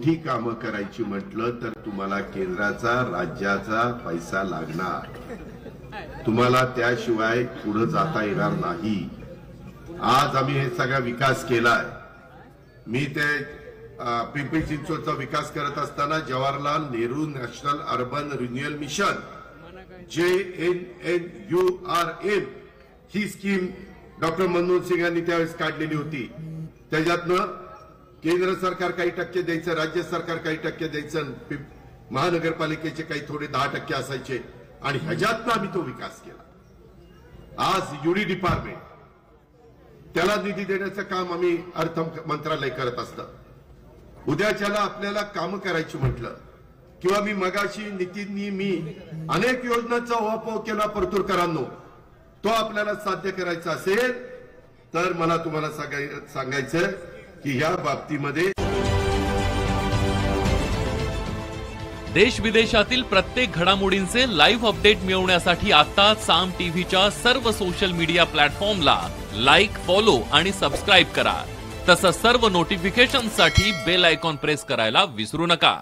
मोठी कामं करायची म्हटलं तर तुम्हाला केंद्राचा राज्याचा पैसा लागणार, तुम्हाला त्याशिवाय पुढे जाता येणार नाही। आज आम्ही हे सगळा विकास केलाय। मी ते पिंपरी चिंचवडचा विकास करत असताना Jawaharlal Nehru national urban renewal mission JNNURM ही स्कीम डॉक्टर मनमोहन सिंग यांनी त्यावेळेस काढलेली होती। त्याच्यातनं केंद्र सरकार काही टक्के द्यायचं, राज्य सरकार काही टक्के द्यायचं, महानगरपालिकेचे काही थोडे 10% असायचे आणि ह्याच्यातनं आम्ही तो विकास केला। आज युडी डिपार्टमेंट त्याला निधी देण्याचं काम आम्ही अर्थ मंत्रालय करत असतं। उद्याच्याला आपल्याला काम करायची म्हटलं किंवा मी मगाशी नितीननी मी अनेक योजनांचा उहापोह केला परतूरकरांनो, तो आपल्याला साध्य करायचा असेल तर मला तुम्हाला सांगायचं की या बाबतीमध्ये देश विदेशातील प्रत्येक घडामोडींचे लाईव्ह अपडेट मिळवण्यासाठी आता साम टीव्हीच्या सर्व सोशल मीडिया प्लॅटफॉर्मला लाईक, फॉलो आणि सबस्क्राईब करा। तसंच सर्व नोटिफिकेशनसाठी बेल आयकॉन प्रेस करायला विसरू नका।